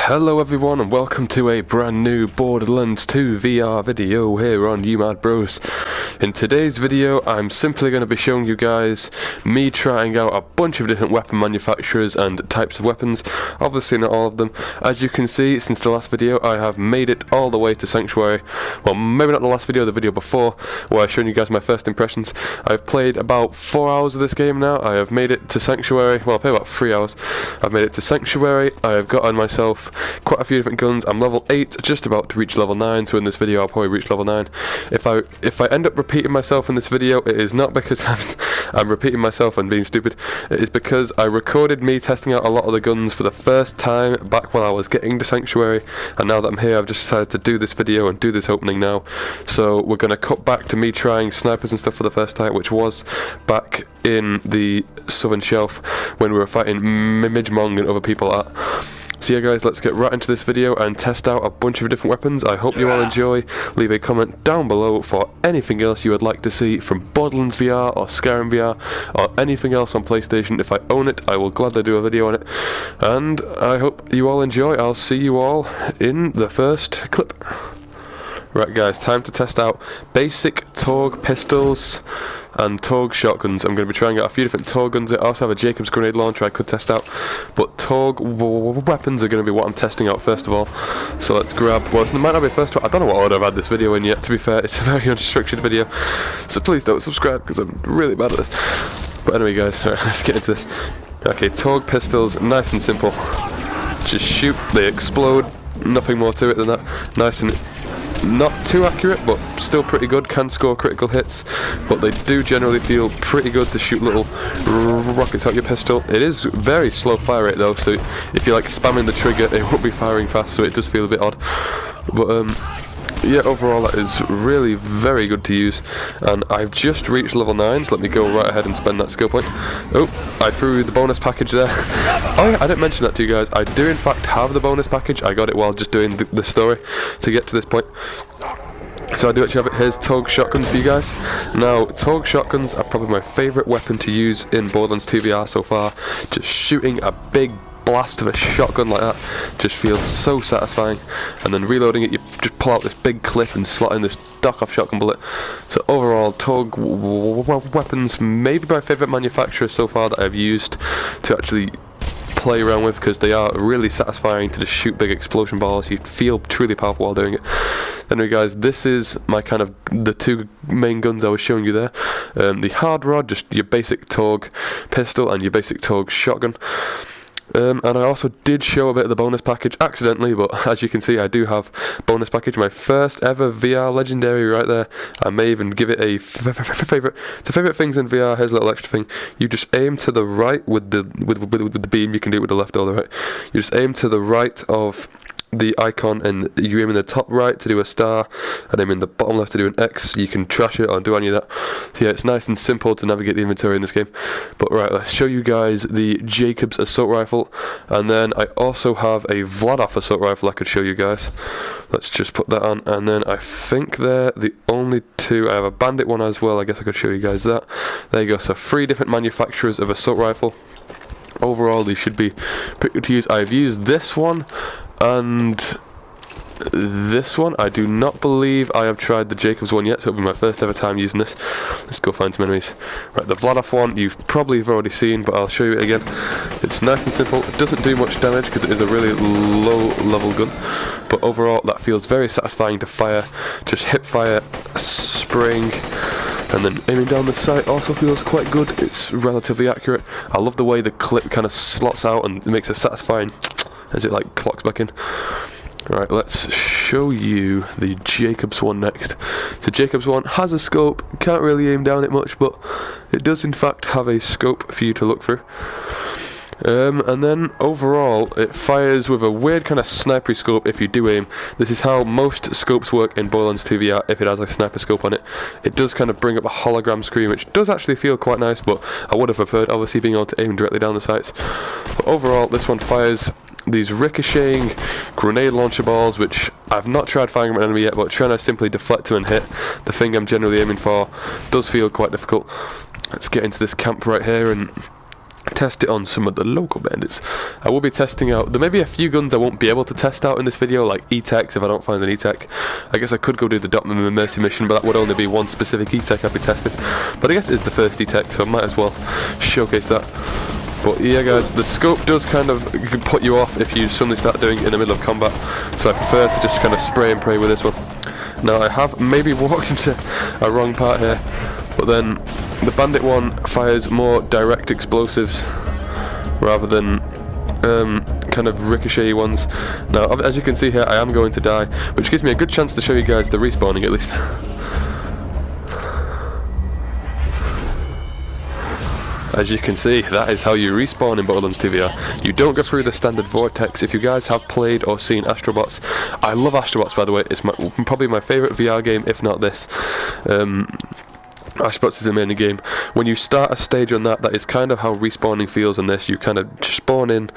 Hello everyone and welcome to a brand new Borderlands 2 VR video here on UMadBroz. In today's video I'm simply going to be showing you guys me trying out a bunch of different weapon manufacturers and types of weapons, obviously not all of them. As you can see, since the last video I have made it all the way to Sanctuary. Well, maybe not the last video, the video before, where I showed you guys my first impressions. I've played about 4 hours of this game now. I have made it to Sanctuary, well I played about 3 hours. I've made it to Sanctuary, I have got on myself quite a few different guns. I'm level 8, just about to reach level 9, so in this video I'll probably reach level 9. If I end up repeating myself in this video, it is not because I'm repeating myself and being stupid. It is because I recorded me testing out a lot of the guns for the first time back when I was getting to Sanctuary, and now that I'm here I've just decided to do this video and do this opening now. So we're going to cut back to me trying snipers and stuff for the first time, which was back in the Southern Shelf when we were fighting Midgemong and other people at. So yeah guys, let's get right into this video and test out a bunch of different weapons. I hope you all enjoy. Leave a comment down below for anything else you would like to see from Borderlands VR or Skyrim VR or anything else on PlayStation. If I own it, I will gladly do a video on it. And I hope you all enjoy. I'll see you all in the first clip. Right guys, time to test out basic Tog Pistols and Tog shotguns. I'm going to be trying out a few different Tog guns. I also have a Jacobs grenade launcher I could test out, but Tog weapons are going to be what I'm testing out first of all. So let's grab, well, it might not be first one. I don't know what order I've had this video in yet, to be fair. It's a very unstructured video, so please don't subscribe because I'm really bad at this. But anyway guys, right, let's get into this. Okay, Tog pistols, nice and simple. Just shoot, they explode, nothing more to it than that. Nice and not too accurate, but still pretty good. Can score critical hits, but they do generally feel pretty good to shoot little rockets out your pistol. It is very slow fire rate though, so if you're like spamming the trigger it won't be firing fast, so it does feel a bit odd. But yeah, overall that is really very good to use, and I've just reached level 9, so let me go right ahead and spend that skill point. Oh, I threw the bonus package there. Oh yeah, I didn't mention that to you guys. I do in fact have the bonus package. I got it while just doing the story to get to this point. So I do actually have it. Here's Tog shotguns for you guys. Now, Tog shotguns are probably my favourite weapon to use in Borderlands 2 VR so far. Just shooting a big blast of a shotgun like that just feels so satisfying, and then reloading it, you just pull out this big clip and slot in this duck-off shotgun bullet. So overall, Tog weapons may be my favourite manufacturer so far that I've used to actually play around with, because they are really satisfying to just shoot big explosion balls. You feel truly powerful while doing it. Anyway guys, this is my kind of the two main guns I was showing you there. The hard rod, just your basic Tog pistol and your basic Tog shotgun. And I also did show a bit of the bonus package accidentally, but as you can see I do have bonus package, my first ever VR legendary right there. I may even give it a favourite. So favourite things in VR, here's a little extra thing. You just aim to the right with the beam. You can do it with the left or the right. You just aim to the right of the icon, and you aim in the top right to do a star, and aim in the bottom left to do an X. You can trash it or do any of that. So yeah, it's nice and simple to navigate the inventory in this game. But right, let's show you guys the Jacobs assault rifle, and then I also have a Vladov assault rifle I could show you guys. Let's just put that on, and then I think they're the only two. I have a bandit one as well, I guess I could show you guys that. There you go, so 3 different manufacturers of assault rifle. Overall these should be pretty good to use. I've used this one and this one. I do not believe I have tried the Jacobs one yet, so it'll be my first ever time using this. Let's go find some enemies. Right, the Vladov one you've probably already seen, but I'll show you it again. It's nice and simple. It doesn't do much damage because it is a really low level gun, but overall that feels very satisfying to fire. Just hip fire, spring, and then aiming down the sight also feels quite good. It's relatively accurate. I love the way the clip kind of slots out and it makes it satisfying as it like clocks back in. Right, let's show you the Jacobs one next. The Jacobs one has a scope, can't really aim down it much, but it does in fact have a scope for you to look through. And then overall it fires with a weird kind of sniper scope if you do aim. This is how most scopes work in Borderlands 2 VR if it has a sniper scope on it. It does kind of bring up a hologram screen, which does actually feel quite nice, but I would have preferred obviously being able to aim directly down the sights. But overall this one fires these ricocheting grenade launcher balls, which I've not tried firing at an enemy yet, but trying to simply deflect to and hit the thing I'm generally aiming for does feel quite difficult. Let's get into this camp right here and test it on some of the local bandits. I will be testing out, there may be a few guns I won't be able to test out in this video, like E-Techs if I don't find an E-Tech. I guess I could go do the Dot Mercy mission, but that would only be one specific E-Tech I'd be testing. But I guess it's the first E-Tech, so I might as well showcase that. But yeah guys, the scope does kind of put you off if you suddenly start doing it in the middle of combat, so I prefer to just kind of spray and pray with this one. Now I have maybe walked into a wrong part here, but then the bandit one fires more direct explosives rather than kind of ricochet ones. Now as you can see here, I am going to die, which gives me a good chance to show you guys the respawning at least. As you can see, that is how you respawn in Borderlands 2 VR. You don't go through the standard vortex. If you guys have played or seen Astrobots, I love Astrobots by the way, it's probably my favourite VR game, if not this. Astrobots is the main game. When you start a stage on that, that is kind of how respawning feels on this. You kind of spawn in,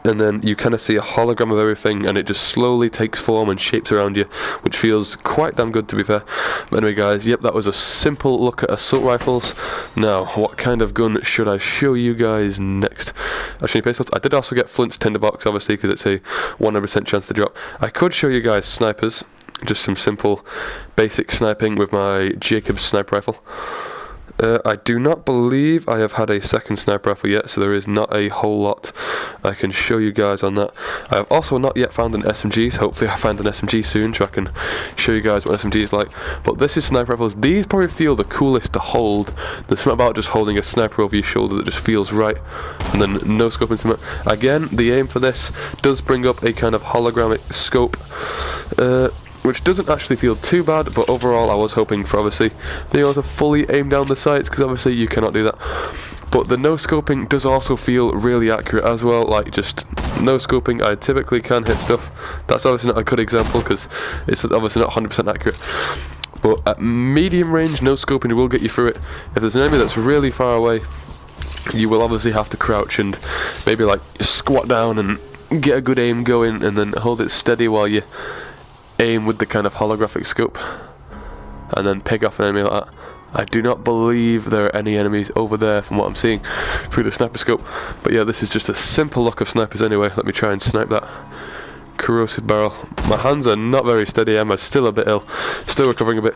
and then you kind of see a hologram of everything, and it just slowly takes form and shapes around you, which feels quite damn good to be fair. But anyway guys, yep, that was a simple look at assault rifles. Now, what kind of gun should I show you guys next? Actually, pistols. I did also get Flint's tinderbox, obviously, because it's a 100% chance to drop. I could show you guys snipers. Just some simple basic sniping with my Jacobs sniper rifle. I do not believe I have had a second sniper rifle yet, so there is not a whole lot I can show you guys on that. I have also not yet found an SMG, so hopefully I find an SMG soon so I can show you guys what SMG is like. But this is sniper rifles. These probably feel the coolest to hold. There's something about just holding a sniper over your shoulder that just feels right, and then no scoping something. Again, the aim for this does bring up a kind of hologramic scope, which doesn't actually feel too bad, but overall I was hoping for obviously being able to fully aim down the sights, because obviously you cannot do that. But the no scoping does also feel really accurate as well, like just no scoping I typically can hit stuff. That's obviously not a good example because it's obviously not 100% accurate. But at medium range, no scoping will get you through it. If there's an enemy that's really far away, you will obviously have to crouch and maybe like squat down and get a good aim going, and then hold it steady while you aim with the kind of holographic scope, and then pick off an enemy like that. I do not believe there are any enemies over there from what I'm seeing through the sniper scope. But yeah, this is just a simple look of snipers anyway. Let me try and snipe that corrosive barrel. My hands are not very steady. I'm still a bit ill, still recovering a bit.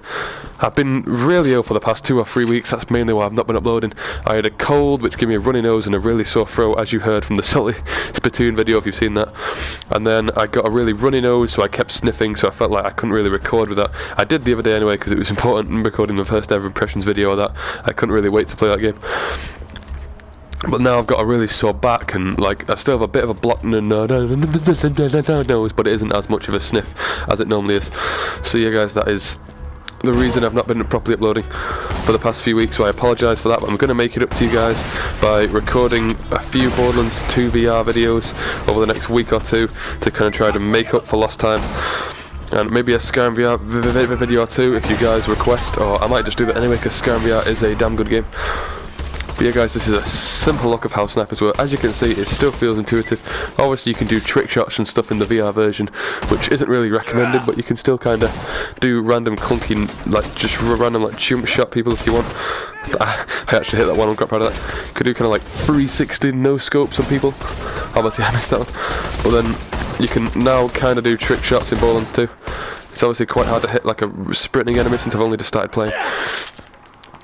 I've been really ill for the past 2 or 3 weeks. That's mainly why I've not been uploading. I had a cold which gave me a runny nose and a really sore throat, as you heard from the Salty Spittoon video if you've seen that. And then I got a really runny nose, so I kept sniffing, so I felt like I couldn't really record with that. I did the other day anyway because it was important in recording the first ever impressions video of that. I couldn't really wait to play that game. But now I've got a really sore back, and like I still have a bit of a blocked nose, but it isn't as much of a sniff as it normally is. So yeah guys, that is the reason I've not been properly uploading for the past few weeks, so I apologise for that, but I'm going to make it up to you guys by recording a few Borderlands 2 VR videos over the next week or two to kind of try to make up for lost time. And maybe a Skyrim VR video or two if you guys request, or I might just do that anyway because Skyrim VR is a damn good game. But yeah guys, this is a simple look of how snipers work. As you can see, it still feels intuitive. Obviously you can do trick shots and stuff in the VR version, which isn't really recommended, but you can still kind of do random clunky, like just random like jump shot people if you want. I actually hit that one, I'm quite proud of that. Could do kind of like 360 no scopes on people. Obviously I missed that one. But then you can now kind of do trick shots in Borderlands 2. It's obviously quite hard to hit like a sprinting enemy since I've only just started playing.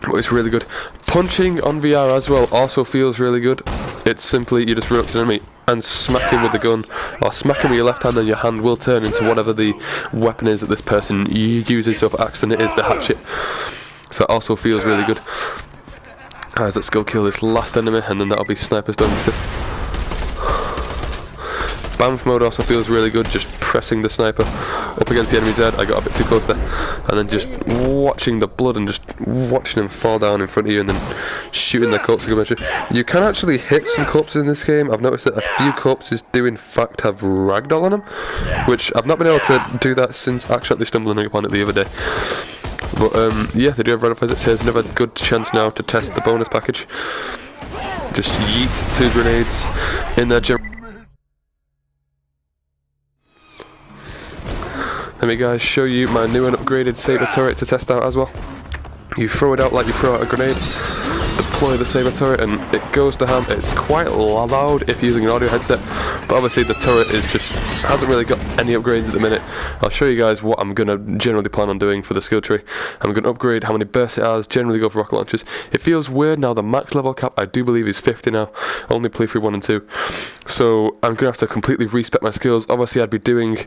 But it's really good. Punching on VR as well also feels really good. It's simply, you just run up to an enemy and smack him with the gun, or smack him with your left hand, and your hand will turn into whatever the weapon is that this person uses. So for Axton it is the hatchet. So it also feels really good. Guys, let's go kill this last enemy, and then that'll be snipers done instead. Bamf mode also feels really good, just pressing the sniper up against the enemy's head. I got a bit too close there. And then just watching the blood and just watching him fall down in front of you and then shooting their corpses. You can actually hit some corpses in this game. I've noticed that a few corpses do in fact have ragdoll on them, which I've not been able to do that since accidentally stumbling upon it the other day. But yeah, they do have red opposites. Here's another good chance now to test the bonus package. Just yeet 2 grenades in their general. Let me guys show you my new and upgraded saber turret to test out as well. You throw it out like you throw out a grenade. The deploy the saber turret, and it goes to ham. It's quite loud if using an audio headset, but obviously the turret is just hasn't really got any upgrades at the minute. I'll show you guys what I'm gonna generally plan on doing for the skill tree. I'm gonna upgrade how many bursts it has. Generally go for rocket launchers. It feels weird now. The max level cap I do believe is 50 now. Only play through 1 and 2, so I'm gonna have to completely respec my skills. Obviously, I'd be doing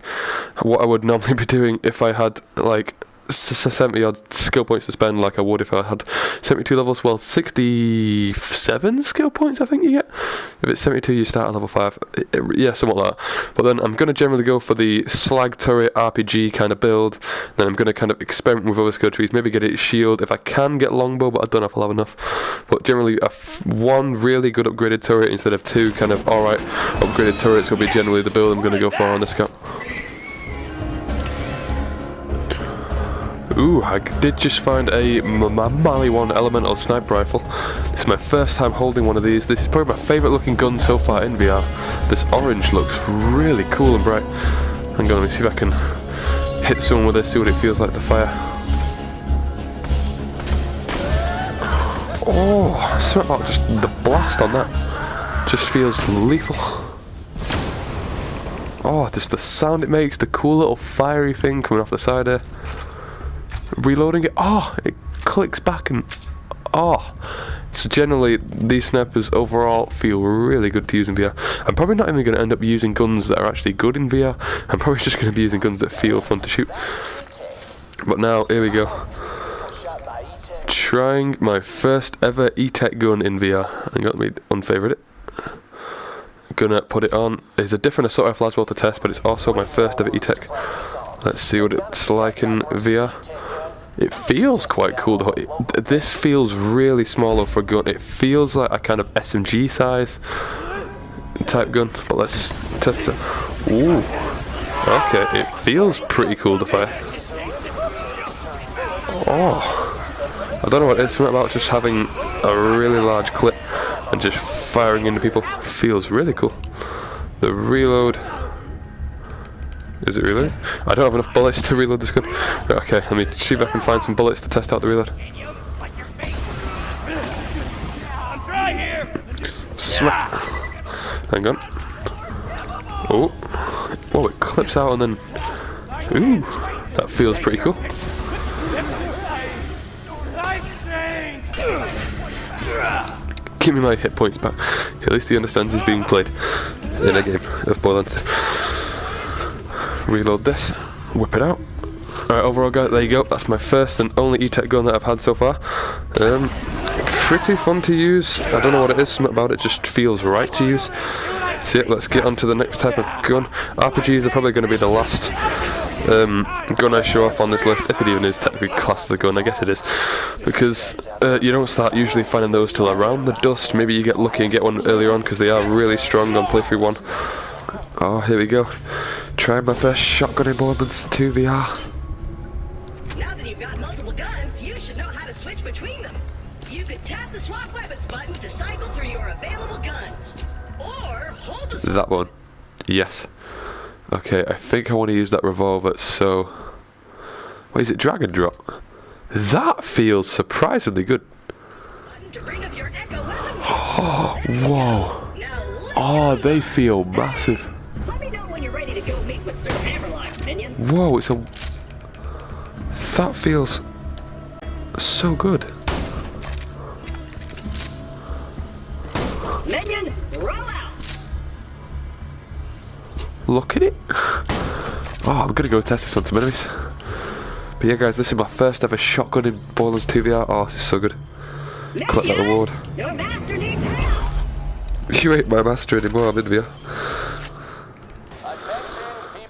what I would normally be doing if I had like 70 odd skill points to spend, like I would if I had 72 levels. Well, 67 skill points I think you get. If it's 72 you start at level 5, yeah, somewhat like that. But then I'm going to generally go for the slag turret RPG kind of build. Then I'm going to kind of experiment with other skill trees, maybe get it shield if I can get longbow, but I don't know if I'll have enough. But generally one really good upgraded turret instead of 2 kind of alright upgraded turrets will be generally the build I'm going to go for on this scout. Ooh, I did just find a Mali 1 elemental sniper rifle. This is my first time holding one of these. This is probably my favourite looking gun so far in VR. This orange looks really cool and bright. Hang on, let me see if I can hit someone with this, see what it feels like to fire. Oh, something about just the blast on that. Just feels lethal. Oh, just the sound it makes, the cool little fiery thing coming off the side there. Reloading it, oh, it clicks back and oh. So generally these snipers overall feel really good to use in VR. I'm probably not even going to end up using guns that are actually good in VR. I'm probably just going to be using guns that feel fun to shoot. But now, here we go. Trying my first ever E-Tech gun in VR. I'm going to be unfavourite it. Gonna put it on. It's a different assault rifle as well to test, but it's also my first ever E-Tech. Let's see what it's like in VR. It feels quite cool though. This feels really small for a gun. It feels like a kind of SMG size type gun, but let's test it. Ooh, okay, it feels pretty cool to fire. Oh, I don't know what it's something about just having a really large clip and just firing into people. Feels really cool. The reload. Is it reloading? I don't have enough bullets to reload this gun. Okay, let me see if I can find some bullets to test out the reload. Smack! Hang on. Oh, whoa! It clips out and then. Ooh, that feels pretty cool. Give me my hit points back. At least he understands he's being played in a game of Borderlands 2. Reload this, whip it out. Alright, overall guys, there you go. That's my first and only E-Tech gun that I've had so far. Pretty fun to use. I don't know what it is, something about it just feels right to use. So yeah, let's get on to the next type of gun. RPGs are probably going to be the last gun I show off on this list, if it even is technically classed as a gun. I guess it is, because you don't start usually finding those till around the dust. Maybe you get lucky and get one earlier on because they are really strong on playthrough 1. Oh, here we go. Trying my best shotgun in Borderlands 2 VR. Now that you've got multiple guns, you should know how to switch between them. You could tap the swap weapons button to cycle through your available guns, or hold the. That one, yes. Okay, I think I want to use that revolver. So, what is it? Drag and drop. That feels surprisingly good. To bring up your echo weapon. Oh, whoa. Oh, they feel massive. Let me know when you're ready to go meet with Sir Hammerlock, minion. Whoa, it's a. That feels so good. Minion, roll out. Look at it. Oh, I'm gonna go test this on some enemies. But yeah, guys, this is my first ever shotgun in Borderlands 2 VR. Oh, it's so good. Collect that award. Your master needs help. You ain't my master anymore, I'm in VR.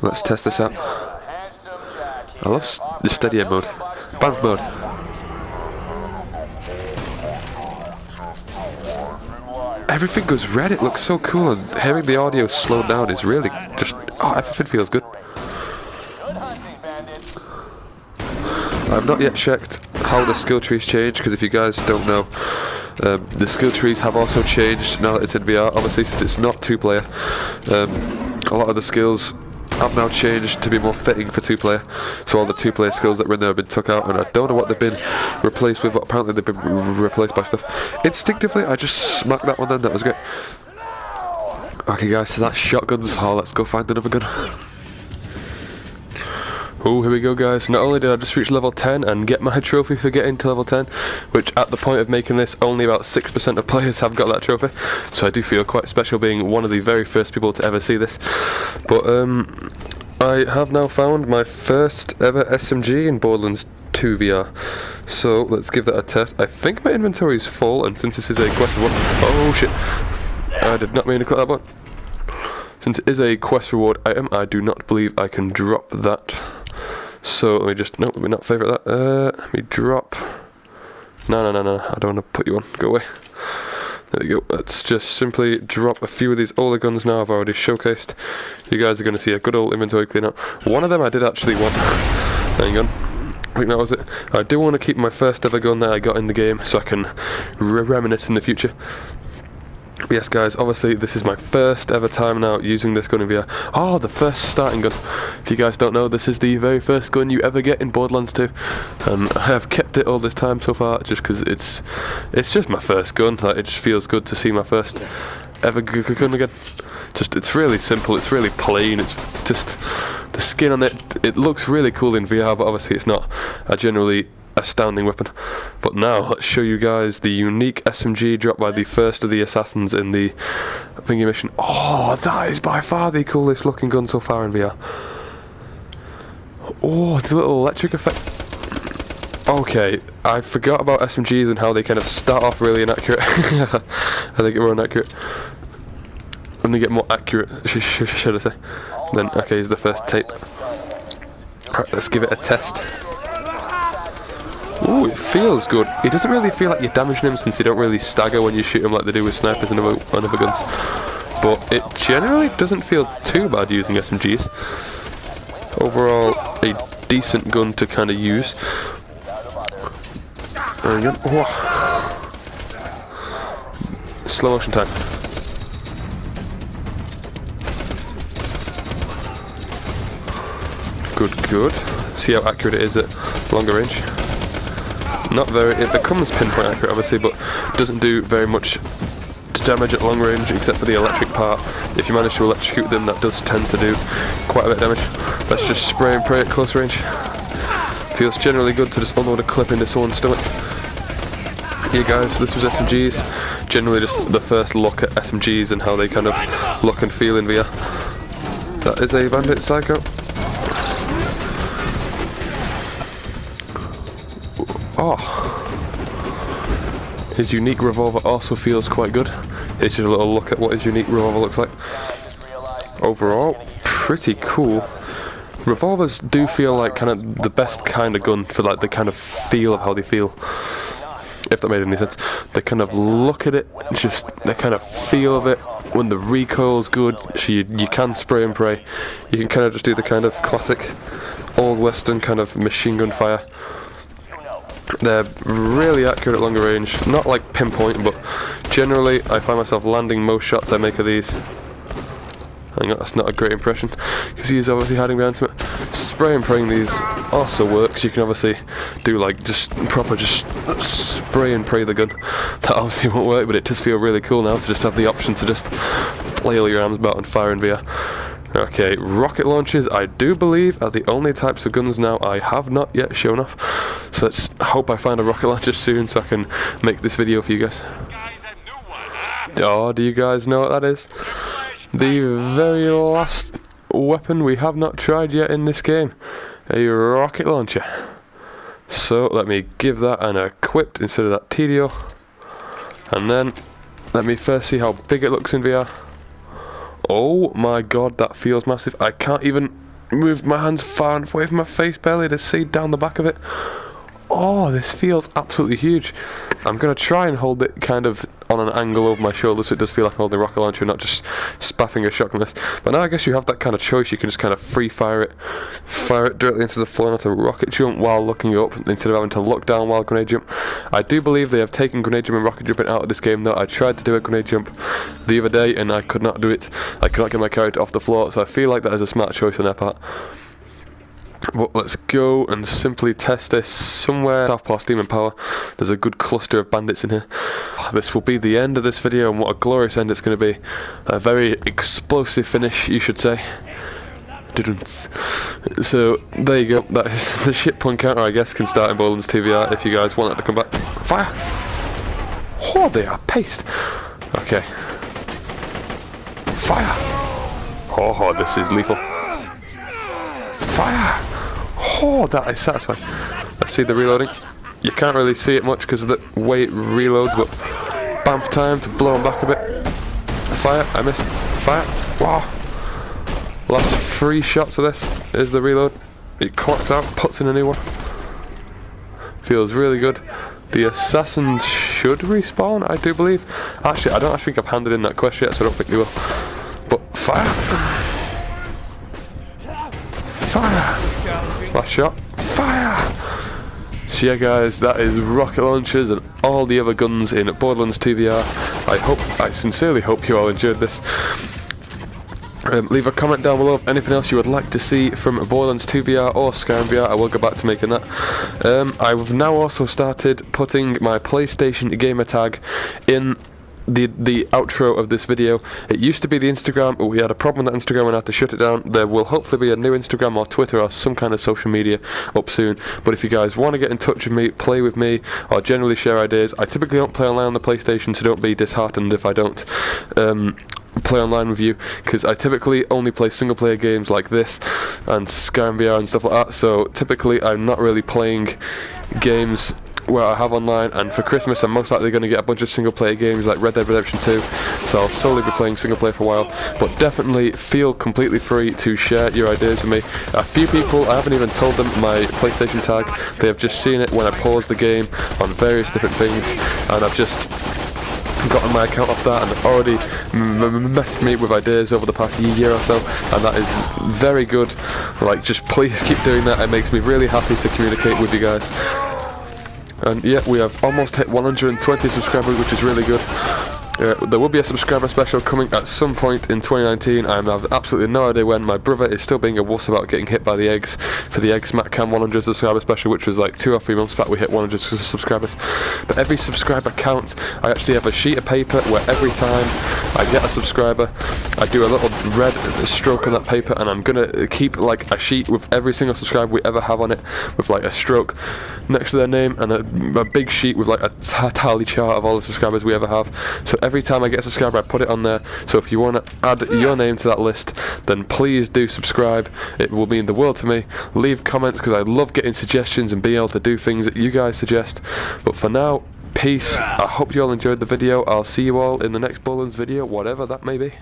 Let's test this out. I love the steady aim mode. Band mode. Everything goes red, it looks so cool, and hearing the audio slowed down is really just, oh, everything feels good. I've not yet checked how the skill trees change, because if you guys don't know, the skill trees have also changed now that it's in VR. Obviously, since it's not 2-player, a lot of the skills have now changed to be more fitting for 2-player. So all the 2-player skills that were in there have been took out, and I don't know what they've been replaced with, but apparently they've been replaced by stuff. Instinctively, I just smacked that one then, that was great. Okay guys, so that's shotguns. Oh, let's go find another gun. Oh, here we go guys. Not only did I just reach level 10 and get my trophy for getting to level 10, which at the point of making this, only about 6% of players have got that trophy, so I do feel quite special being one of the very first people to ever see this. But I have now found my first ever SMG in Borderlands 2 VR. So let's give that a test. I think my inventory is full, and since this is a quest reward... Oh shit! I did not mean to click that button. Since it is a quest reward item, I do not believe I can drop that. So let me just, no, let me not favourite that. Let me drop. No, I don't want to put you on. Go away. There we go. Let's just simply drop a few of these older guns now. I've already showcased. You guys are going to see a good old inventory clean up. One of them I did actually want. Hang on. I think that was it. I do want to keep my first ever gun that I got in the game, so I can reminisce in the future. But yes guys, obviously this is my first ever time now using this gun in VR. Oh, the first starting gun. If you guys don't know, this is the very first gun you ever get in Borderlands 2. And I have kept it all this time so far just because it's just my first gun. Like, it just feels good to see my first ever gun again. Just, it's really simple, it's really plain, it's just, the skin on it, it looks really cool in VR, but obviously it's not a generally astounding weapon. But now let's show you guys the unique SMG dropped by the first of the assassins in the thingy mission. Oh, that is by far the coolest looking gun so far in VR. Oh, the little electric effect. Okay, I forgot about SMGs and how they kind of start off really inaccurate. I think it were inaccurate. And they get more accurate, should I say. Then, okay, here's the first tape. Alright, let's give it a test. Ooh, it feels good. It doesn't really feel like you're damaging him since they don't really stagger when you shoot him like they do with snipers and other guns. But it generally doesn't feel too bad using SMGs. Overall, a decent gun to kind of use. There we go. Oh. Slow motion time. Good. See how accurate it is at longer range. Not very, it becomes pinpoint accurate obviously, but doesn't do very much damage at long range except for the electric part. If you manage to electrocute them, that does tend to do quite a bit of damage. Let's just spray and pray at close range. Feels generally good to just unload a clip into someone's stomach. Yeah guys, this was SMGs. Generally just the first look at SMGs and how they kind of look and feel in VR. That is a Bandit Psycho. Oh, his unique revolver also feels quite good. Here's just a little look at what his unique revolver looks like. Overall, pretty cool. Revolvers do feel like kind of the best kind of gun for like the kind of feel of how they feel. If that made any sense. They kind of look at it, just the kind of feel of it. When the recoil's good, so you can spray and pray. You can kind of just do the kind of classic old western kind of machine gun fire. They're really accurate at longer range, not like pinpoint, but generally I find myself landing most shots I make of these. Hang on, that's not a great impression, because he is obviously hiding behind something. Spray and praying these also works. You can obviously do like just proper just spray and pray the gun. That obviously won't work, but it does feel really cool now to just have the option to just flail your arms about and fire in VR. Okay, rocket launchers I do believe are the only types of guns now I have not yet shown off. So let's hope I find a rocket launcher soon so I can make this video for you guys. Oh, do you guys know what that is? The very last weapon we have not tried yet in this game. A rocket launcher. So let me give that an equipped instead of that TDO. And then let me first see how big it looks in VR. Oh my god, that feels massive. I can't even move my hands far enough away from my face barely to see down the back of it. Oh, this feels absolutely huge. I'm going to try and hold it kind of on an angle over my shoulder so it does feel like I'm holding a rocket launcher, not just spaffing a shotgun list. But now I guess you have that kind of choice. You can just kind of free fire it directly into the floor, not a rocket jump while looking up, instead of having to look down while grenade jump. I do believe they have taken grenade jump and rocket jumping out of this game though. I tried to do a grenade jump the other day and I could not do it. I could not get my character off the floor, so I feel like that is a smart choice on their part. But let's go and simply test this somewhere south past Demon Power. There's a good cluster of bandits in here. This will be the end of this video, and what a glorious end it's going to be. A very explosive finish, you should say. So there you go, that is the ship point counter, I guess, can start in Borderlands 2 VR if you guys want that to come back. Fire! Oh, they are paced. Okay. Fire! Oh, this is lethal. Fire! Oh, that is satisfying. Let's see the reloading. You can't really see it much because of the way it reloads, but bamf time to blow them back a bit. Fire, I missed. Fire. Wow. Last 3 shots of this is the reload. It clocks out, puts in a new one. Feels really good. The assassins should respawn, I do believe. Actually, I don't think I've handed in that quest yet, so I don't think they will. But fire. Fire! Last shot. Fire! So yeah guys, that is rocket launchers and all the other guns in Borderlands 2 VR. I sincerely hope you all enjoyed this. Leave a comment down below of anything else you would like to see from Borderlands 2 VR or Skyrim VR. I will go back to making that. I've now also started putting my PlayStation gamer tag in the outro of this video. It used to be the Instagram, but we had a problem with that Instagram and I had to shut it down. There will hopefully be a new Instagram or Twitter or some kind of social media up soon. But if you guys want to get in touch with me, play with me, or generally share ideas, I typically don't play online on the PlayStation, so don't be disheartened if I don't play online with you, because I typically only play single player games like this and Skyrim VR and stuff like that. So typically I'm not really playing games where I have online, and for Christmas I'm most likely going to get a bunch of single player games like Red Dead Redemption 2, so I'll solely be playing single player for a while. But definitely feel completely free to share your ideas with me. A few people, I haven't even told them my PlayStation tag, they have just seen it when I pause the game on various different things, and I've just gotten my account off that and already messaged me with ideas over the past year or so, and that is very good. Like, just please keep doing that, it makes me really happy to communicate with you guys. And yeah, we have almost hit 120 subscribers, which is really good. There will be a subscriber special coming at some point in 2019. I have absolutely no idea when. My brother is still being a wuss about getting hit by the eggs for the Eggs Matt Cam 100 subscriber special, which was like 2 or 3 months back we hit 100 subscribers. But every subscriber counts. I actually have a sheet of paper where every time I get a subscriber, I do a little red stroke on that paper, and I'm gonna keep like a sheet with every single subscriber we ever have on it, with like a stroke next to their name, and a big sheet with like a tally chart of all the subscribers we ever have. So every time I get a subscriber, I put it on there. So if you want to add your name to that list, then please do subscribe. It will mean the world to me. Leave comments, because I love getting suggestions and being able to do things that you guys suggest. But for now, peace. I hope you all enjoyed the video. I'll see you all in the next Borderlands video, whatever that may be.